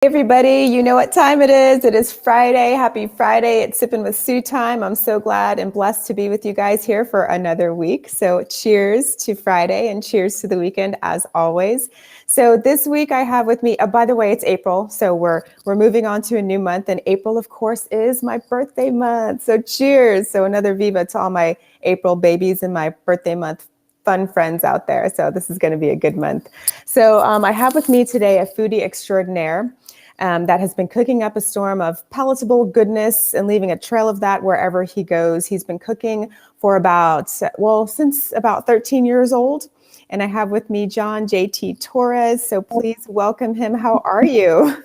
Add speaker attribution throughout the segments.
Speaker 1: Everybody, you know what time it is. It is Friday. Happy Friday. It's Sipping with Sue time. I'm so glad and blessed to be with you guys here for another week. So cheers to Friday and cheers to the weekend as always. So this week I have with me, by the way, it's April. So we're moving on to a new month, and April, of course, is my birthday month. So cheers. So another Viva to all my April babies in my birthday month fun friends out there. So this is going to be a good month. So I have with me today a foodie extraordinaire that has been cooking up a storm of palatable goodness and leaving a trail of that wherever he goes. He's been cooking for since about 13 years old. And I have with me John J.T. Torres. So please welcome him. How are you?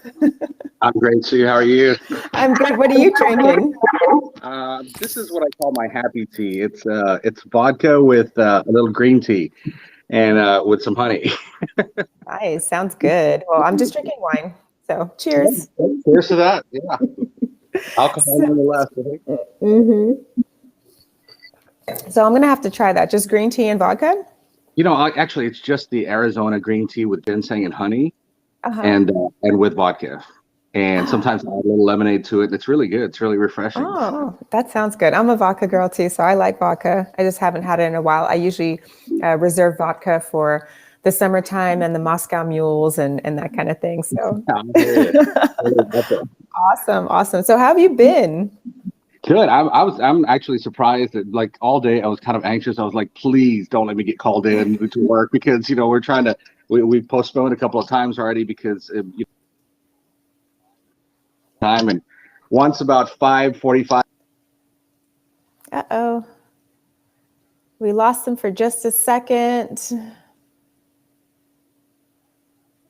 Speaker 2: I'm great, Sue. How are you?
Speaker 1: I'm good. What are you drinking?
Speaker 2: This is what I call my happy tea. It's vodka with a little green tea and with some honey.
Speaker 1: Nice. Sounds good. Well, I'm just drinking wine. So cheers.
Speaker 2: Cheers to that. Yeah. Alcohol nonetheless.
Speaker 1: Mm-hmm. So I'm going to have to try that. Just green tea and vodka?
Speaker 2: Actually, it's just the Arizona green tea with ginseng and honey and with vodka. And sometimes I add a little lemonade to it. It's really good. It's really refreshing.
Speaker 1: Oh, that sounds good. I'm a vodka girl too, so I like vodka. I just haven't had it in a while. I usually reserve vodka for the summertime and the Moscow mules and that kind of thing. So awesome. So how have you been?
Speaker 2: Good. I'm actually surprised that like all day I was kind of anxious. I was like, please don't let me get called in to work because we're trying to we've postponed a couple of times already because time, and once about 5:45.
Speaker 1: Uh-oh. We lost him for just a second.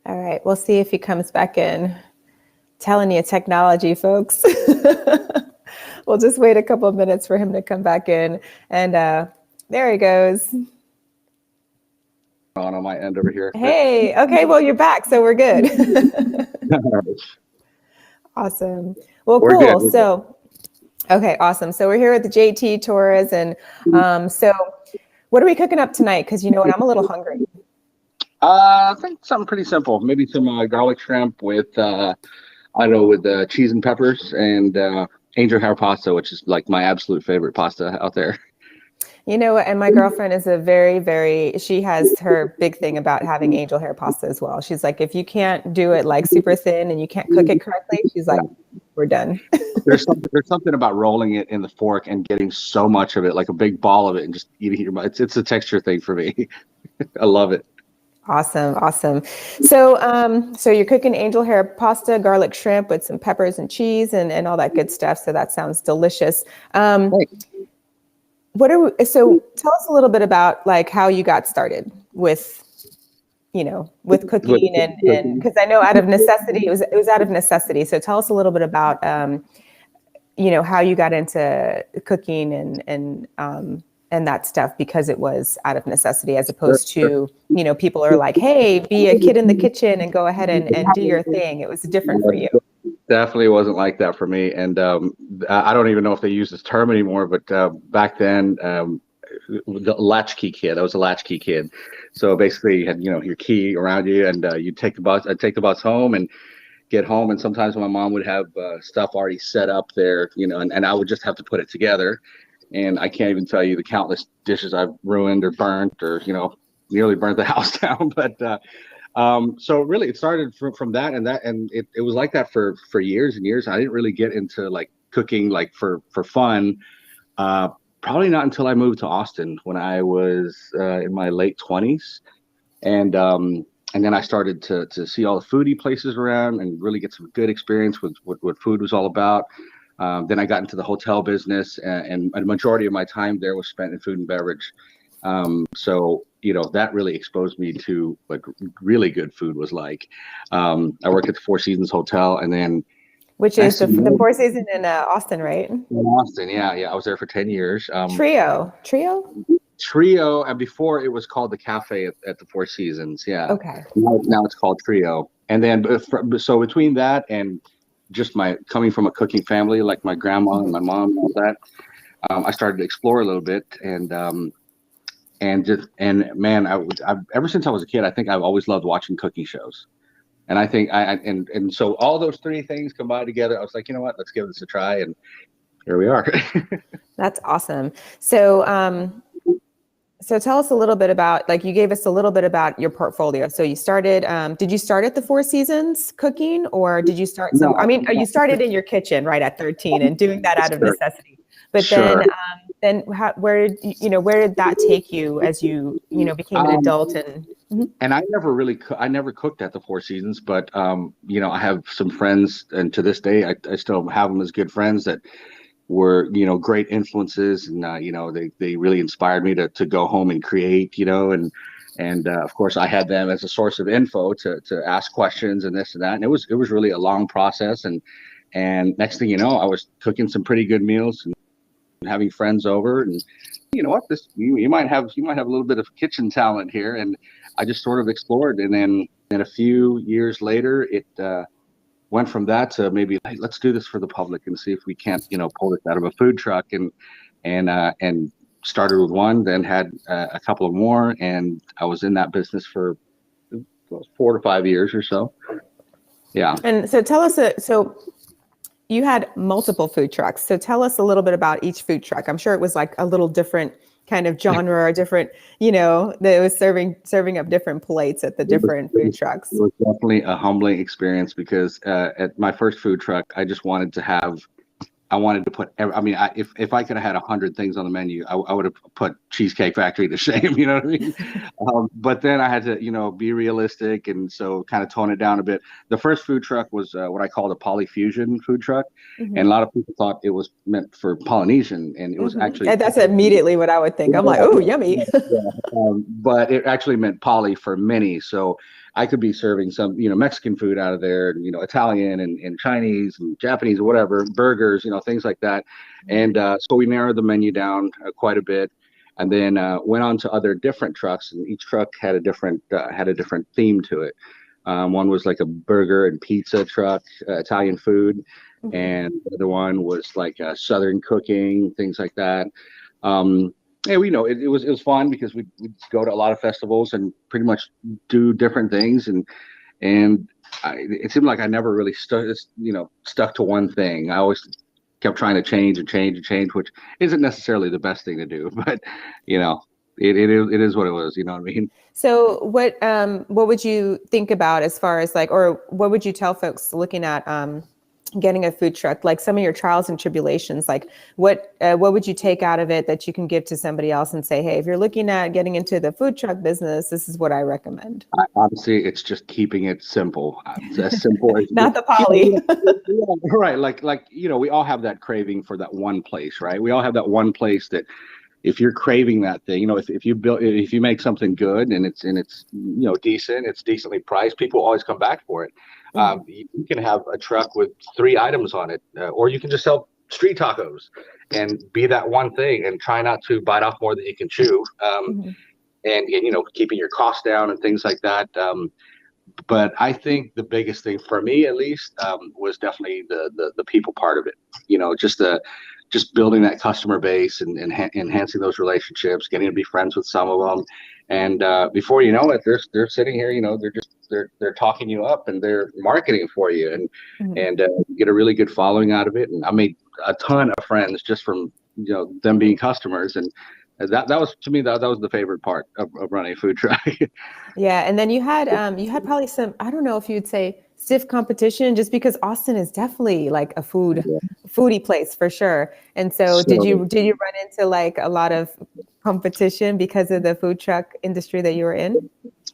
Speaker 1: All right, we'll see if he comes back in. Telling you, technology, folks. We'll just wait a couple of minutes for him to come back in. And there he goes.
Speaker 2: On my end over here.
Speaker 1: Hey, okay, well, you're back, so we're good. Awesome. Well,
Speaker 2: We're
Speaker 1: cool.
Speaker 2: good.
Speaker 1: So, okay, awesome. So we're here with the JT Torres. And so what are we cooking up tonight? Because you know what, I'm a little hungry.
Speaker 2: I think something pretty simple. Maybe some garlic shrimp with, with cheese and peppers and angel hair pasta, which is like my absolute favorite pasta out there.
Speaker 1: You know what? And my girlfriend is she has her big thing about having angel hair pasta as well. She's like, if you can't do it like super thin and you can't cook it correctly, she's like, we're done.
Speaker 2: There's something about rolling it in the fork and getting so much of it, like a big ball of it, and just eating your mouth. It's a texture thing for me. I love it.
Speaker 1: Awesome. So you're cooking angel hair pasta, garlic shrimp with some peppers and cheese and all that good stuff. So that sounds delicious. So tell us a little bit about like how you got started with cooking and because I know out of necessity, it was out of necessity. So tell us a little bit about, how you got into cooking and that stuff because it was out of necessity as opposed to, people are like, hey, be a kid in the kitchen and go ahead and do your thing. It was different for you.
Speaker 2: Definitely wasn't like that for me. And I don't even know if they use this term anymore, but back then, the latchkey kid, I was a latchkey kid. So basically you had, your key around you and you'd take the bus. I'd take the bus home and get home. And sometimes my mom would have stuff already set up there, and I would just have to put it together. And I can't even tell you the countless dishes I've ruined or burnt or, nearly burnt the house down. But so really it started from that and it was like that for years and years. I didn't really get into like cooking like for fun. Probably not until I moved to Austin when I was in my late 20s. And then I started to see all the foodie places around and really get some good experience with what food was all about. Then I got into the hotel business and a majority of my time there was spent in food and beverage. So that really exposed me to what really good food was like. I worked at the Four Seasons Hotel and then
Speaker 1: which is the Four Seasons in Austin, right?
Speaker 2: In Austin, yeah. I was there for 10 years.
Speaker 1: Trio,
Speaker 2: and before it was called the Cafe at the Four Seasons, yeah.
Speaker 1: Okay.
Speaker 2: Now it's called Trio. And then so between that and just my coming from a cooking family, like my grandma and my mom and all that, I started to explore a little bit and man, I've ever since I was a kid, I think I've always loved watching cooking shows. And I think and so all those three things combined together, I was like, you know what, let's give this a try, and here we are.
Speaker 1: That's awesome. So, so tell us a little bit about, like, you gave us a little bit about your portfolio. So you started, did you start at the Four Seasons cooking, or did you start some, I
Speaker 2: No,
Speaker 1: mean, you started in your kitchen right at 13 and doing that out of
Speaker 2: sure,
Speaker 1: necessity. But
Speaker 2: sure.
Speaker 1: then where did where did that take you as you became an
Speaker 2: Um,
Speaker 1: adult and Mhm.
Speaker 2: and I never really, I never cooked at the Four Seasons, but I have some friends, and to this day, I still have them as good friends that were, great influences, and they really inspired me to go home and create, and of course I had them as a source of info to ask questions and this and that, and it was really a long process, and next thing you know, I was cooking some pretty good meals and having friends over, and you know what, this you might have a little bit of kitchen talent here, and I just sort of explored, and then a few years later, it went from that to maybe, hey, let's do this for the public and see if we can't, pull this out of a food truck, and started with one, then had a couple of more, and I was in that business for 4 to 5 years or so. Yeah.
Speaker 1: And so tell us, so you had multiple food trucks. So tell us a little bit about each food truck. I'm sure it was like a little different kind of genre or different, that it was serving up different plates at the different food trucks.
Speaker 2: It was definitely a humbling experience because at my first food truck, I just wanted to have, I wanted to put, if I could have had 100 things on the menu, I would have put Cheesecake Factory to shame, you know what I mean? But then I had to, be realistic, and so kind of tone it down a bit. The first food truck was what I called a polyfusion food truck.
Speaker 1: Mm-hmm.
Speaker 2: And a lot of people thought it was meant for Polynesian, and it was actually.
Speaker 1: And that's immediately what I would think. I'm like, oh, yummy.
Speaker 2: But it actually meant poly for many. So I could be serving some, Mexican food out of there, and, Italian and Chinese and Japanese or whatever, burgers, things like that. And so we narrowed the menu down quite a bit, and then went on to other different trucks, and each truck had a different theme to it. One was like a burger and pizza truck, Italian food,
Speaker 1: Mm-hmm.
Speaker 2: and the other one was like Southern cooking, things like that. Yeah, it was fun because we'd go to a lot of festivals and pretty much do different things, and it seemed like I never really stuck to one thing. I always kept trying to change and change and change, which isn't necessarily the best thing to do, but it is what it was. You know what I mean?
Speaker 1: So what would you think about as far as like, or what would you tell folks looking at getting a food truck, like some of your trials and tribulations, like what would you take out of it that you can give to somebody else and say, hey, if you're looking at getting into the food truck business, this is what I recommend?
Speaker 2: Honestly, it's just keeping it simple. It's as simple as
Speaker 1: not the poly.
Speaker 2: Right. Like, we all have that craving for that one place, right? We all have that one place that if you're craving that thing, if you make something good and it's decent, it's decently priced, people always come back for it.
Speaker 1: Mm-hmm.
Speaker 2: You can have a truck with 3 items on it, or you can just sell street tacos and be that one thing and try not to bite off more than you can chew.
Speaker 1: Mm-hmm.
Speaker 2: And keeping your costs down and things like that. But I think the biggest thing for me, at least, was definitely the people part of it. Just building that customer base and enhancing those relationships, getting to be friends with some of them, and before you know it, they're sitting here. They're talking you up and they're marketing for you, and
Speaker 1: Mm-hmm.
Speaker 2: and get a really good following out of it. And I made a ton of friends just from them being customers, and that was, to me, that was the favorite part of running a food truck.
Speaker 1: Yeah, and then you had probably some, I don't know if you'd say stiff competition, just because Austin is definitely like a foodie place for sure. And so did you run into like a lot of competition because of the food truck industry that you were in?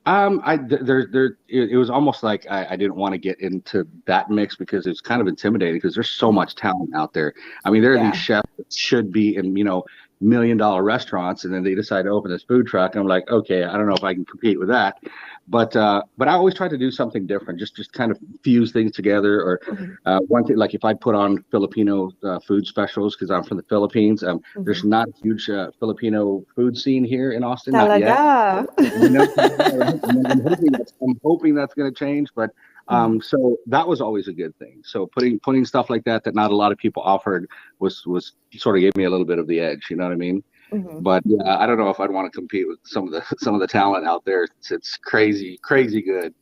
Speaker 2: It was almost like I didn't want to get into that mix because it's kind of intimidating because there's so much talent out there. I mean, there are these chefs that should be in, $1 million restaurants, and then they decide to open this food truck. And I'm like, okay, I don't know if I can compete with that. But I always try to do something different, just kind of fuse things together. Or one thing, like if I put on Filipino food specials, because I'm from the Philippines, there's not a huge Filipino food scene here in Austin.
Speaker 1: Talaga.
Speaker 2: Not yet. I'm hoping that's going to change, but so that was always a good thing. So putting stuff like that not a lot of people offered was sort of gave me a little bit of the edge. You know what I mean?
Speaker 1: Mm-hmm.
Speaker 2: But yeah, I don't know if I'd want to compete with some of the talent out there. It's crazy good.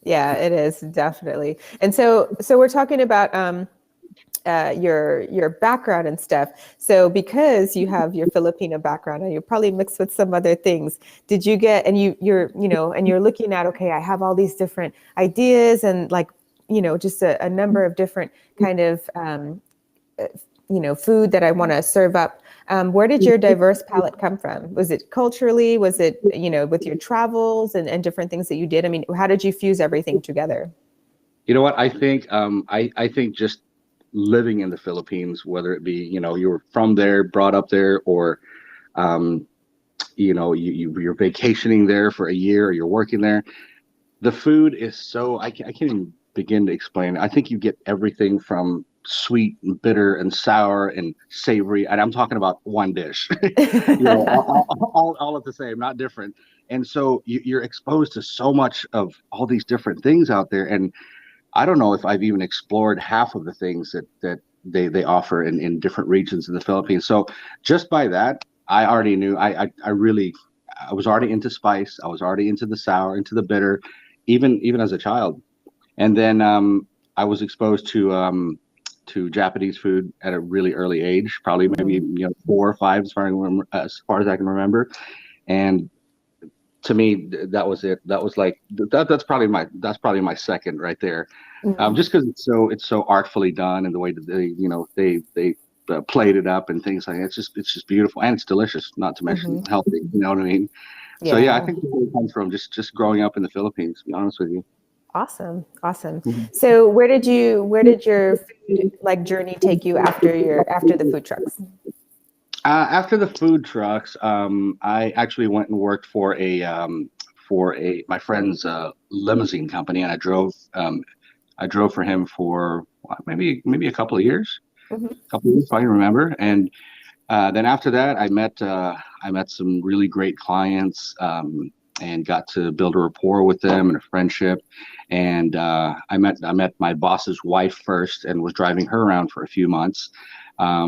Speaker 1: Yeah, it is definitely. And so we're talking about your background and stuff. So because you have your Filipino background and you're probably mixed with some other things, did you get and you're looking at, okay, I have all these different ideas and like, just a number of different kind of food that I want to serve up. Where did your diverse palate come from? Was it culturally? Was it, with your travels and different things that you did? I mean, how did you fuse everything together?
Speaker 2: You know what? I think I think just living in the Philippines, whether it be, you were from there, brought up there, or um, you're vacationing there for a year, or you're working there. The food is so I can't even begin to explain. I think you get everything from sweet and bitter and sour and savory, and I'm talking about one dish. All at the same, not different. And so you're exposed to so much of all these different things out there, and I don't know if I've even explored half of the things that they offer in different regions in the Philippines. So just by that, I already knew I really I was already into spice. I was already into the sour, into the bitter, even as a child. And then I was exposed to Japanese food at a really early age, probably maybe
Speaker 1: Mhm.
Speaker 2: 4 or 5 as far as I can remember. And to me, that was it. That was like that's probably my second right there.
Speaker 1: Mhm.
Speaker 2: Just because it's so artfully done and the way that they played it up and things like that. It's just beautiful and it's delicious, not to mention
Speaker 1: Mhm.
Speaker 2: healthy. You know what I mean? So yeah, I
Speaker 1: Yeah.
Speaker 2: think it comes from just growing up in the Philippines. To be honest with you.
Speaker 1: Awesome. Awesome.
Speaker 2: Mhm.
Speaker 1: So where did your food like journey take you after the food trucks?
Speaker 2: After the food trucks, I actually went and worked for my friend's limousine company, and I drove for him for what, maybe a couple of years,
Speaker 1: Mhm.
Speaker 2: if I can remember. And then after that, I met some really great clients, and got to build a rapport with them and a friendship. And I met my boss's wife first, and was driving her around for a few months.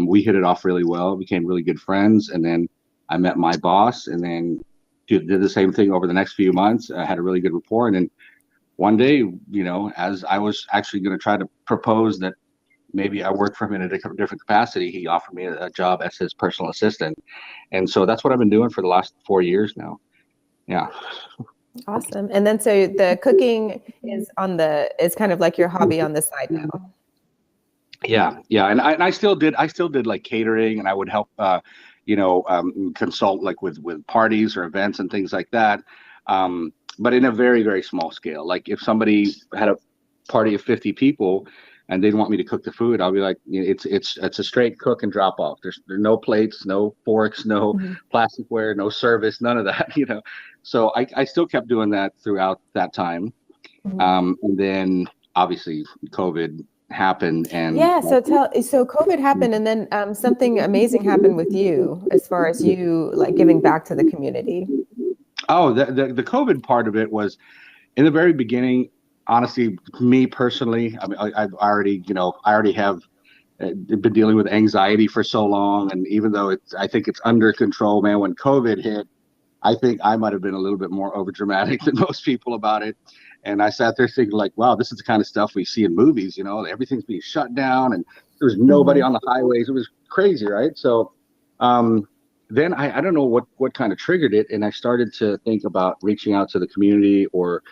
Speaker 2: We hit it off really well, became really good friends, and then I met my boss, and then did the same thing over the next few months. I had a really good rapport, and then one day, as I was actually going to try to propose that maybe I worked for him in a different capacity, he offered me a job as his personal assistant. And so that's what I've been doing for the last 4 years now. Yeah.
Speaker 1: Awesome. And then so the cooking is kind of like your hobby on the side now.
Speaker 2: Yeah. Yeah. And I still did like catering, and I would help, consult like with parties or events and things like that. But in a very, very small scale. Like if somebody had a party of 50 people and they'd want me to cook the food, I'll be like, it's a straight cook and drop off. There's no plates, no forks, no
Speaker 1: Mhm.
Speaker 2: plasticware, no service, none of that. So I still kept doing that throughout that time.
Speaker 1: Mhm.
Speaker 2: And then obviously COVID happened, and
Speaker 1: Yeah, so COVID happened and then something amazing happened with you as far as you like giving back to the community.
Speaker 2: oh, the COVID part of it was in the very beginning. Honestly, me personally, I mean, I already have been dealing with anxiety for so long, and even though I think it's under control, man. When COVID hit, I think I might have been a little bit more overdramatic than most people about it. And I sat there thinking, like, wow, this is the kind of stuff we see in movies. Everything's being shut down, and there was nobody
Speaker 1: Hmm.
Speaker 2: on the highways. It was crazy, right? So um, then I don't know what kind of triggered it, and I started to think about reaching out to the community, or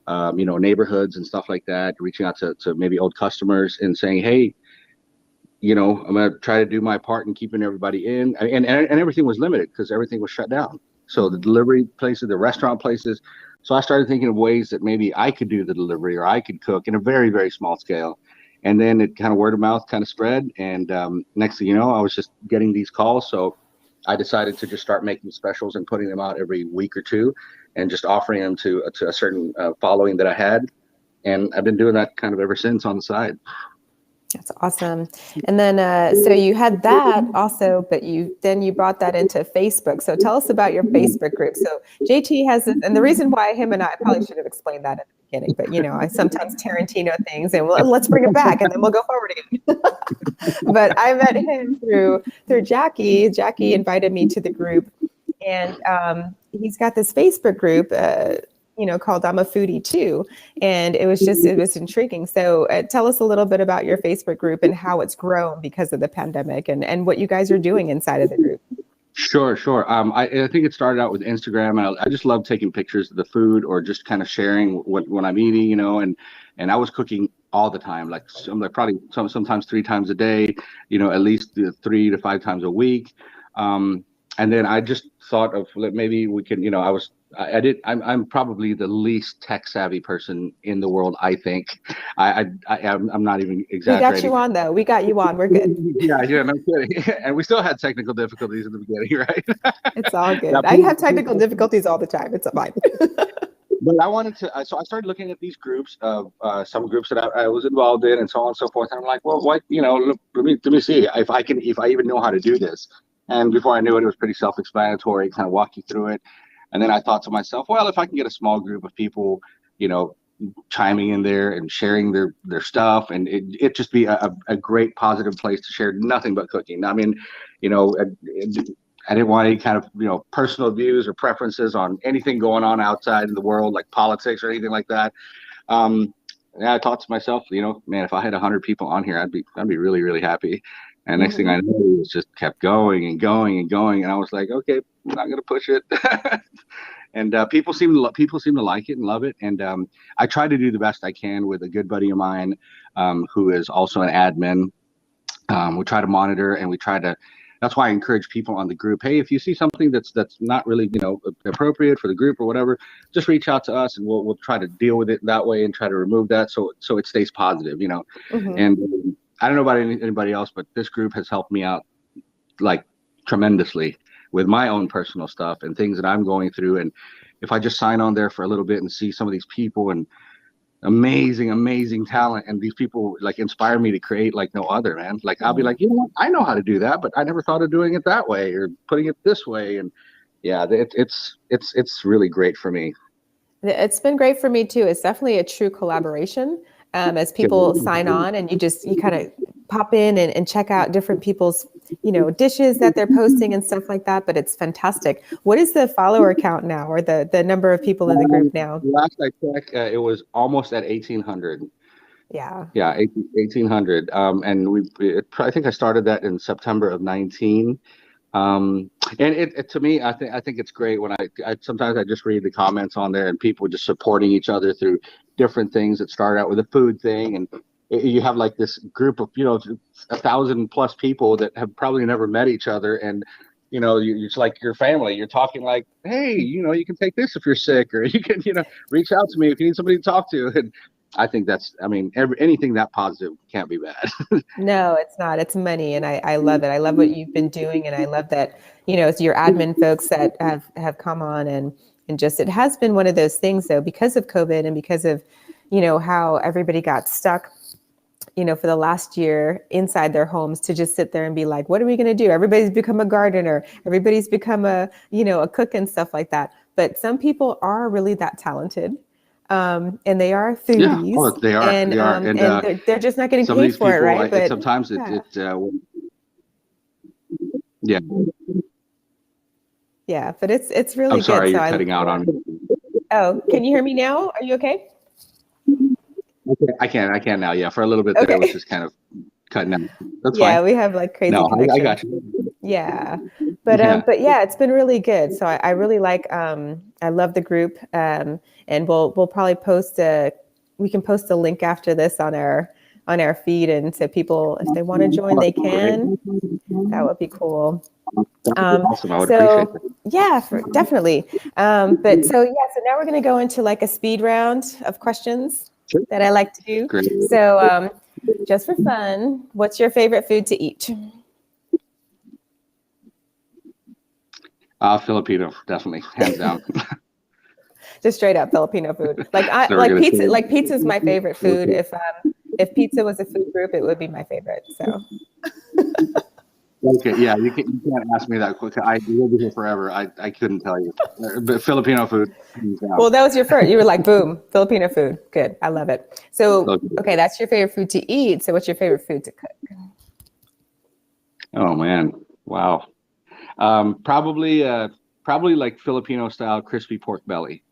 Speaker 2: neighborhoods and stuff like that, reaching out to maybe old customers and saying, hey, I'm going to try to do my part in keeping everybody in. And everything was limited because everything was shut down. So the
Speaker 1: Hmm.
Speaker 2: delivery places, the restaurant places. So I started thinking of ways that maybe I could do the delivery, or I could cook in a very, very small scale. And then it kind of word of mouth kind of spread. And next thing you know, I was just getting these calls. So I decided to just start making specials and putting them out every week or two, and just offering them to a certain following that I had. And I've been doing that kind of ever since on the side.
Speaker 1: That's awesome. And then so you had that also, but you brought that into Facebook. So tell us about your Facebook group. So JT has this, and the reason why him and I probably should have explained that at the beginning, but I sometimes Tarantino things and well, let's bring it back and then we'll go forward again. But I met him through Jackie. Jackie invited me to the group, and he's got this Facebook group. called I'm a Foodie Too. And it was intriguing. So tell us a little bit about your Facebook group and how it's grown because of the pandemic, and what you guys are doing inside of the group.
Speaker 2: Sure. I think it started out with Instagram, and I just love taking pictures of the food or just kind of sharing what I'm eating, and I was cooking all the time, like probably sometimes 3 times a day, at least 3 to 5 times a week. And then I just thought of maybe we can, I'm probably the least tech savvy person in the world. I think I'm not even exaggerating.
Speaker 1: We got you on though. We got you on. We're good.
Speaker 2: Yeah, no kidding. And we still had technical difficulties in the beginning, right?
Speaker 1: It's all good. I have technical difficulties all the time. It's fine.
Speaker 2: But I wanted to, so I started looking at these groups of some groups that I was involved in, and so on and so forth. And I'm like, well, what, look, let me see if I even know how to do this. And before I knew it, it was pretty self-explanatory, kind of walk you through it. And then I thought to myself, well, if I can get a small group of people, chiming in there and sharing their stuff, and it just be a great positive place to share nothing but cooking. I mean, I didn't want any kind of personal views or preferences on anything going on outside in the world, like politics or anything like that. And I thought to myself, man, if I had 100 people on here, I'd be really, really happy. And next thing I know, it just kept going and going and going, and I was like, okay, I'm not gonna push it. And people seem to like it and love it. And I try to do the best I can with a good buddy of mine who is also an admin. We try to monitor, and we try to. That's why I encourage people on the group. Hey, if you see something that's not really appropriate for the group or whatever, just reach out to us, and we'll try to deal with it that way and try to remove that so it stays positive. And I don't know about anybody else, but this group has helped me out like tremendously with my own personal stuff and things that I'm going through. And if I just sign on there for a little bit and see some of these people and amazing talent, and these people like inspire me to create like no other, man. Like I'll be like, what? I know how to do that, but I never thought of doing it that way or putting it this way. And yeah, it's really great for me.
Speaker 1: It's been great for me too. It's definitely a true collaboration. As people sign on, and you kind of pop in and check out different people's, dishes that they're posting and stuff like that. But it's fantastic. What is the follower count now, or the number of people in the group now?
Speaker 2: Last I checked, it was almost at 1,800.
Speaker 1: Yeah,
Speaker 2: 1,800. And I think I started that in September of 19. And it to me, I think it's great when I sometimes I just read the comments on there and people just supporting each other through different things that start out with a food thing, and you have like this group of 1,000+ people that have probably never met each other, and it's like your family. You're talking like, hey, you can take this if you're sick, or you can reach out to me if you need somebody to talk to. And I think anything that positive can't be bad.
Speaker 1: no, it's not. It's money, and I love it. I love what you've been doing, and I love that it's your admin folks that have come on, and just it has been one of those things though, because of COVID and because of how everybody got stuck for the last year inside their homes, to just sit there and be like, what are we going to do? Everybody's become a gardener. Everybody's become a cook and stuff like that. But some people are really that talented. And they are foodies.
Speaker 2: Yeah, they are.
Speaker 1: And,
Speaker 2: they are.
Speaker 1: And they're just not getting paid for it, right?
Speaker 2: But sometimes yeah.
Speaker 1: Yeah, but it's really
Speaker 2: I'm sorry,
Speaker 1: good.
Speaker 2: You're cutting out on me.
Speaker 1: Oh, can you hear me now? Are you okay?
Speaker 2: Okay, I can now. Yeah, for a little bit there, it was just kind of cutting out. That's fine.
Speaker 1: Yeah, we have like crazy connection.
Speaker 2: I got you.
Speaker 1: Yeah, but yeah, it's been really good. So I really like. I love the group, and we'll probably we can post a link after this on our feed, and so people, if they want to join, they can. That would be cool.
Speaker 2: Awesome. I would appreciate that.
Speaker 1: Yeah, definitely. So now we're going to go into like a speed round of questions that I like to do.
Speaker 2: Great.
Speaker 1: So just for fun, what's your favorite food to eat?
Speaker 2: Filipino, definitely, hands down.
Speaker 1: Just straight up Filipino food. Like pizza. Like pizza is my favorite food. If pizza was a food group, it would be my favorite. So.
Speaker 2: Okay, yeah, you can't ask me that quick. I will be here forever. I couldn't tell you. But Filipino food.
Speaker 1: Well, that was your first. You were like, boom, Filipino food. Good, I love it. So, okay, that's your favorite food to eat. So, what's your favorite food to cook?
Speaker 2: Oh man, wow. Probably like Filipino style crispy pork belly.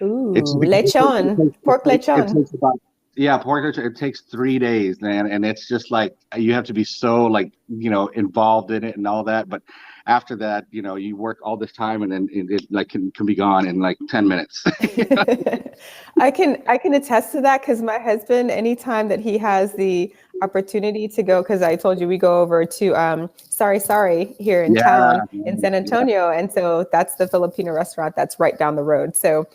Speaker 2: It's
Speaker 1: Ooh,
Speaker 2: because
Speaker 1: lechon, pork
Speaker 2: it
Speaker 1: lechon.
Speaker 2: takes about, yeah, pork lechon. It takes 3 days, man, and it's just like you have to be so like involved in it and all that. But after that, you work all this time, and then it like can be gone in like 10 minutes.
Speaker 1: I can attest to that because my husband, anytime that he has the opportunity to go, because I told you we go over to Sorry here in
Speaker 2: Yeah,
Speaker 1: town in San
Speaker 2: yeah.
Speaker 1: Antonio, and so that's the Filipino restaurant that's right down the road. So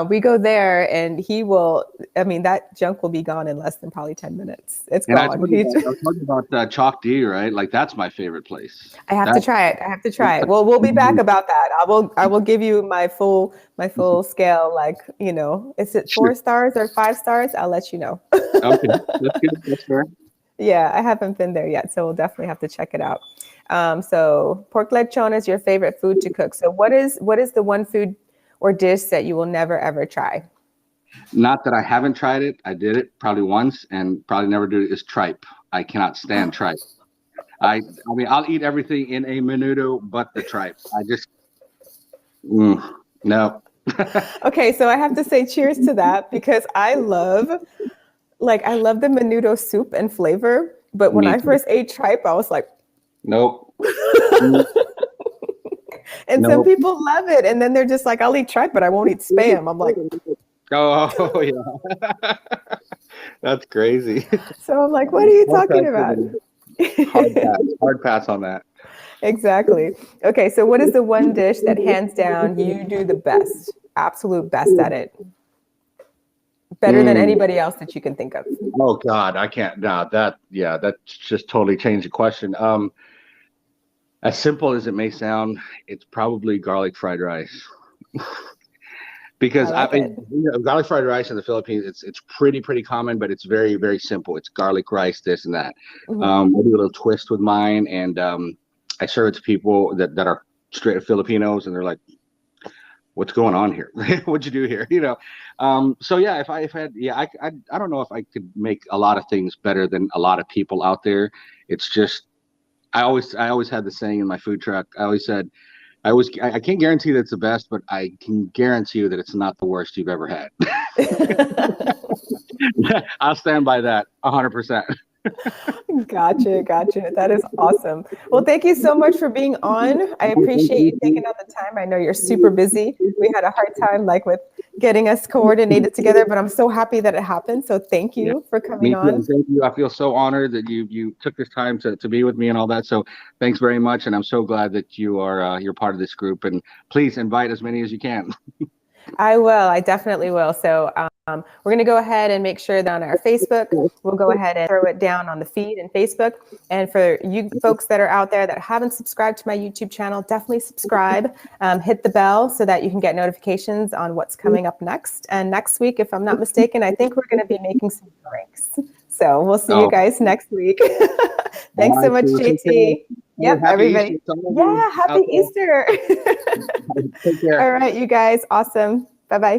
Speaker 1: we go there, and he will. I mean, that junk will be gone in less than probably 10 minutes. It's
Speaker 2: And
Speaker 1: gone. He's.
Speaker 2: I told you about Chalk D, right? Like that's my favorite place.
Speaker 1: I have to
Speaker 2: That
Speaker 1: try it. I have to try it. Well, we'll be back about that. I will give you my full scale. Like, is it
Speaker 2: Sure.
Speaker 1: 4 stars or 5 stars? I'll let you know.
Speaker 2: Okay, that's good. That's fair.
Speaker 1: Yeah, I haven't been there yet, so we'll definitely have to check it out. So pork lechon is your favorite food to cook. So what is the one food or dish that you will never ever try?
Speaker 2: Not that I haven't tried it. I did it probably once and probably never do it. Is tripe. I cannot stand tripe. I mean, I'll eat everything in a menudo, but the tripe. I just no.
Speaker 1: Okay, so I have to say cheers to that because I love the menudo soup and flavor, but when
Speaker 2: Me
Speaker 1: I
Speaker 2: too.
Speaker 1: first ate tripe, I was like,
Speaker 2: Nope. Mm,
Speaker 1: and some
Speaker 2: nope.
Speaker 1: people love it, and then they're just like, I'll eat tripe, but I won't eat spam. I'm like,
Speaker 2: Oh yeah, that's crazy.
Speaker 1: so I'm like, what are you
Speaker 2: Hard
Speaker 1: talking
Speaker 2: pass.
Speaker 1: about?
Speaker 2: Hard pass. Hard pass on that.
Speaker 1: Exactly. Okay, so what is the one dish that hands down you do the best, absolute best at it, better than
Speaker 2: Mm.
Speaker 1: anybody else that you can think of?
Speaker 2: Oh God, I can't. No, that just totally changed the question. As simple as it may sound, it's probably garlic fried rice.
Speaker 1: I
Speaker 2: Because
Speaker 1: like it.
Speaker 2: garlic fried rice in the Philippines, it's pretty common, but it's very simple. It's garlic rice, this and that.
Speaker 1: Mhm.
Speaker 2: I do a little twist with mine, and I serve it to people that are straight Filipinos, and they're like, "What's going on here? What'd you do here?" So yeah, if I had, yeah, I don't know if I could make a lot of things better than a lot of people out there. It's just I always had the saying in my food truck. I can't guarantee that it's the best, but I can guarantee you that it's not the worst you've ever had. I'll stand by that 100%.
Speaker 1: Gotcha. That is awesome. Well, thank you so much for being on. I appreciate you taking out the time. I know you're super busy. We had a hard time like with getting us coordinated together, but I'm so happy that it happened. So thank
Speaker 2: Yeah,
Speaker 1: you for coming
Speaker 2: me too.
Speaker 1: on.
Speaker 2: And thank you. I feel so honored that you took this time to be with me and all that. So thanks very much. And I'm so glad that you're part of this group. And please invite as many as you can.
Speaker 1: I will. I definitely will. So we're going to go ahead and make sure that on our Facebook, we'll go ahead and throw it down on the feed and Facebook. And for you folks that are out there that haven't subscribed to my YouTube channel, definitely subscribe. Hit the bell so that you can get notifications on what's coming up next. And next week, if I'm not mistaken, I think we're going to be making some drinks. So we'll see you
Speaker 2: Oh,
Speaker 1: guys next week.
Speaker 2: all
Speaker 1: Thanks so
Speaker 2: right.
Speaker 1: much,
Speaker 2: So take care.
Speaker 1: JT.
Speaker 2: Hey,
Speaker 1: Yep,
Speaker 2: happy Easter
Speaker 1: everybody.
Speaker 2: to all of you
Speaker 1: Yeah, happy
Speaker 2: out there.
Speaker 1: Easter.
Speaker 2: Take care.
Speaker 1: All right, you guys. Awesome. Bye-bye.